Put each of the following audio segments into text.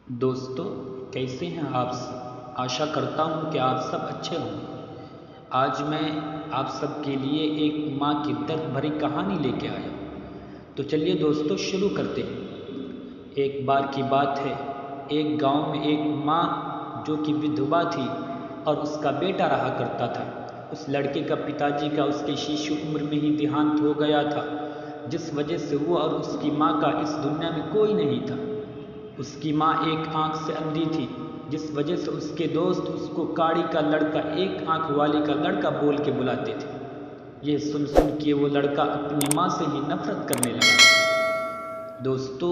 दोस्तों, कैसे हैं आप सब। आशा करता हूँ कि आप सब अच्छे होंगे। आज मैं आप सब के लिए एक माँ की दर्द भरी कहानी लेके आया हूँ। तो चलिए दोस्तों, शुरू करते हैं। एक बार की बात है, एक गांव में एक माँ जो कि विधवा थी और उसका बेटा रहा करता था। उस लड़के का पिताजी का उसके शिशु उम्र में ही देहांत हो गया था, जिस वजह से वो और उसकी माँ का इस दुनिया में कोई नहीं था। उसकी माँ एक आंख से अंधी थी, जिस वजह से उसके दोस्त उसको काड़ी का लड़का, एक आंख वाली का लड़का बोल के बुलाते थे। ये सुन सुन के वो लड़का अपनी माँ से ही नफरत करने लगा। दोस्तों,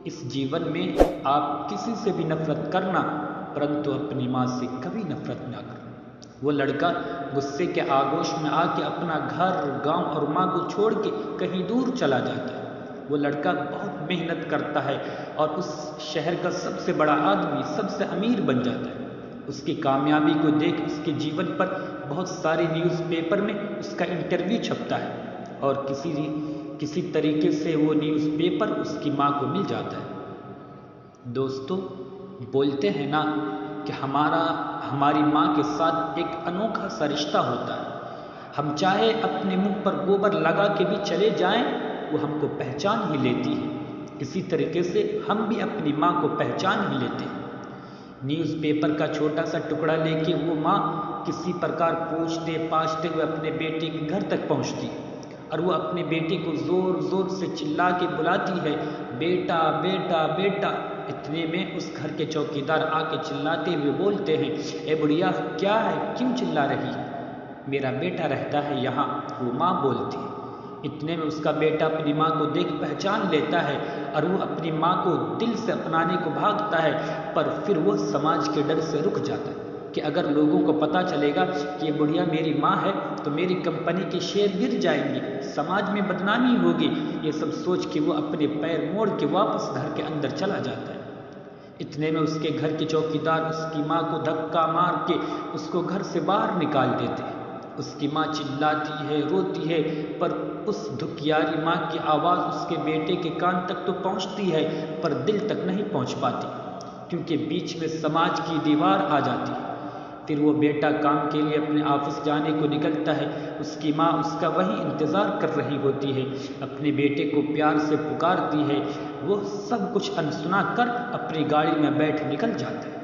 इस जीवन में आप किसी से भी नफरत करना, परंतु अपनी माँ से कभी नफरत ना करना। वो लड़का गुस्से के आगोश में आके अपना घर, गांव और माँ को छोड़ के कहीं दूर चला जाता है। वो लड़का बहुत मेहनत करता है और उस शहर का सबसे बड़ा आदमी, सबसे अमीर बन जाता है। उसकी कामयाबी को देख उसके जीवन पर बहुत सारे न्यूज़पेपर में उसका इंटरव्यू छपता है और किसी तरीके से वो न्यूज़पेपर उसकी माँ को मिल जाता है। दोस्तों, बोलते हैं ना कि हमारी माँ के साथ एक अनोखा सा रिश्ता होता है। हम चाहे अपने मुंह पर गोबर लगा के भी चले जाएं, वो हमको पहचान ही लेती है। इसी तरीके से हम भी अपनी माँ को पहचान ही लेते हैं। न्यूज़पेपर का छोटा सा टुकड़ा लेके वो माँ किसी प्रकार पूछते पाछते हुए अपने बेटे के घर तक पहुँचती है और वो अपने बेटे को ज़ोर ज़ोर से चिल्ला के बुलाती है, बेटा बेटा बेटा। इतने में उस घर के चौकीदार आके चिल्लाते हुए बोलते हैं, ए बुढ़िया, क्या है, क्यों चिल्ला रही है? मेरा बेटा रहता है यहाँ, वो माँ बोलती है। इतने में उसका बेटा अपनी माँ को देख पहचान लेता है और वो अपनी माँ को दिल से अपनाने को भागता है, पर फिर वो समाज के डर से रुक जाता है कि अगर लोगों को पता चलेगा कि ये बुढ़िया मेरी माँ है तो मेरी कंपनी के शेयर गिर जाएंगे, समाज में बदनामी होगी। ये सब सोच के वो अपने पैर मोड़ के वापस घर के अंदर चला जाता है। इतने में उसके घर के चौकीदार उसकी माँ को धक्का मार के उसको घर से बाहर निकाल देते हैं। उसकी माँ चिल्लाती है, रोती है, पर उस दुखियारी माँ की आवाज़ उसके बेटे के कान तक तो पहुँचती है, पर दिल तक नहीं पहुँच पाती, क्योंकि बीच में समाज की दीवार आ जाती है। फिर वो बेटा काम के लिए अपने ऑफिस जाने को निकलता है। उसकी माँ उसका वही इंतज़ार कर रही होती है, अपने बेटे को प्यार से पुकारती है। वो सब कुछ अनसुना कर अपनी गाड़ी में बैठ निकल जाता है।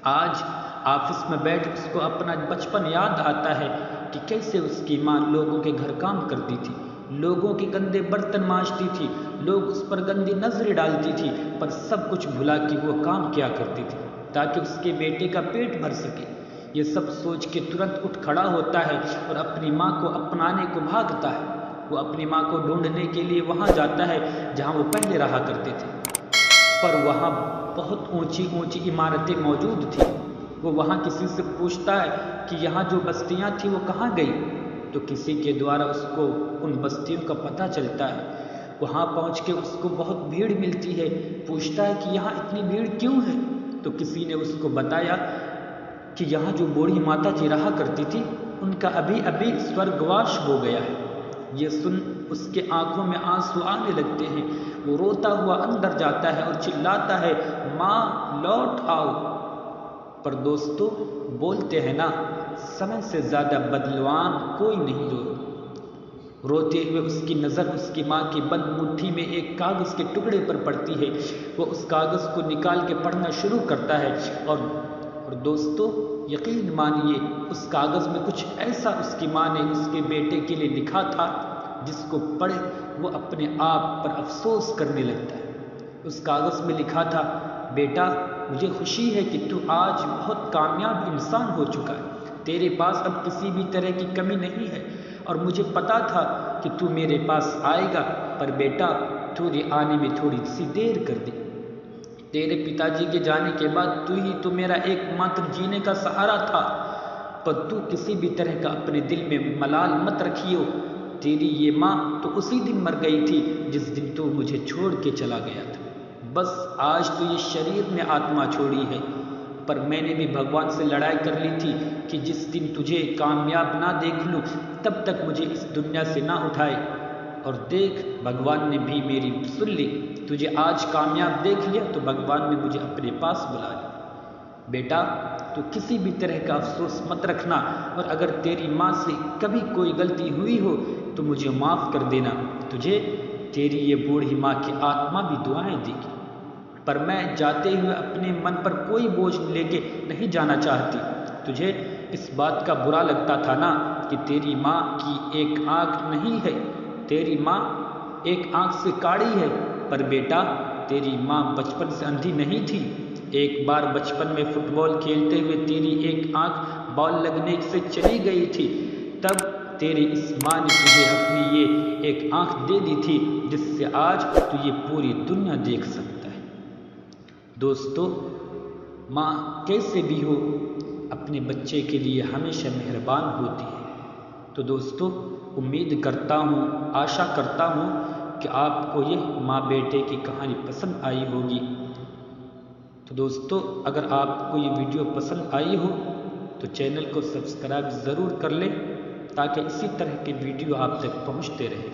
आज ऑफिस में बैठ उसको अपना बचपन याद आता है कि कैसे उसकी माँ लोगों के घर काम करती थी, लोगों के गंदे बर्तन मांजती थी, लोग उस पर गंदी नजरें डालती थी, पर सब कुछ भुला के वो काम किया करती थी ताकि उसके बेटे का पेट भर सके। ये सब सोच के तुरंत उठ खड़ा होता है और अपनी माँ को अपनाने को भागता है। वो अपनी माँ को ढूंढने के लिए वहाँ जाता है जहाँ वो पहले रहा करते थे, पर वहाँ बहुत ऊंची ऊंची इमारतें मौजूद थी। वो वहाँ किसी से पूछता है कि यहाँ जो बस्तियाँ थी वो कहाँ गई, तो किसी के द्वारा उसको उन बस्तियों का पता चलता है। वहाँ पहुँच के उसको बहुत भीड़ मिलती है। पूछता है कि यहाँ इतनी भीड़ क्यों है, तो किसी ने उसको बताया कि यहाँ जो बूढ़ी माता जी रहा करती थी, उनका अभी अभी स्वर्गवास हो गया है। ये सुन उसके आंखों में आंसू आने लगते हैं। वो रोता हुआ अंदर जाता है और चिल्लाता है, माँ लौट आओ। पर दोस्तों, बोलते हैं ना, समय से ज्यादा बदलवान कोई नहीं रोते हुए उसकी नज़र उसकी माँ की बंद मुट्ठी में एक कागज़ के टुकड़े पर पड़ती है। वो उस कागज़ को निकाल के पढ़ना शुरू करता है और दोस्तों, यकीन मानिए, उस कागज़ में कुछ ऐसा उसकी माँ ने उसके बेटे के लिए लिखा था जिसको पढ़े वो अपने आप पर अफसोस करने लगता है। उस कागज़ में लिखा था, बेटा, मुझे खुशी है कि तू आज बहुत कामयाब इंसान हो चुका है। तेरे पास अब किसी भी तरह की कमी नहीं है और मुझे पता था कि तू मेरे पास आएगा, पर बेटा, तूने आने में थोड़ी सी देर कर दी। तेरे पिताजी के जाने के बाद तू ही तो मेरा एकमात्र जीने का सहारा था, पर तू किसी भी तरह का अपने दिल में मलाल मत रखियो। तेरी ये माँ तो उसी दिन मर गई थी जिस दिन तू मुझे छोड़ के चला गया था। बस आज तो ये शरीर ने आत्मा छोड़ी है, पर मैंने भी भगवान से लड़ाई कर ली थी कि जिस दिन तुझे कामयाब ना देख लूँ तब तक मुझे इस दुनिया से ना उठाए। और देख, भगवान ने भी मेरी सुन ली। तुझे आज कामयाब देख लिया तो भगवान ने मुझे अपने पास बुला लिया। बेटा, तो किसी भी तरह का अफसोस मत रखना, और अगर तेरी माँ से कभी कोई गलती हुई हो तो मुझे माफ़ कर देना। तुझे तेरी ये बूढ़ी माँ की आत्मा भी दुआएं देगी। पर मैं जाते हुए अपने मन पर कोई बोझ लेके नहीं जाना चाहती। तुझे इस बात का बुरा लगता था ना कि तेरी माँ की एक आँख नहीं है, तेरी माँ एक आँख से काड़ी है। पर बेटा, तेरी माँ बचपन से अंधी नहीं थी। एक बार बचपन में फुटबॉल खेलते हुए तेरी एक आँख बॉल लगने से चली गई थी। तब तेरी इस माँ ने तुझे अपनी ये एक आँख दे दी थी, जिससे आज तू ये पूरी दुनिया देख सकता है। दोस्तों, माँ कैसे भी हो अपने बच्चे के लिए हमेशा मेहरबान होती है। तो दोस्तों, उम्मीद करता हूँ, आशा करता हूँ कि आपको यह माँ बेटे की कहानी पसंद आई होगी। तो दोस्तों, अगर आपको ये वीडियो पसंद आई हो तो चैनल को सब्सक्राइब ज़रूर कर लें, ताकि इसी तरह के वीडियो आप तक पहुँचते रहें।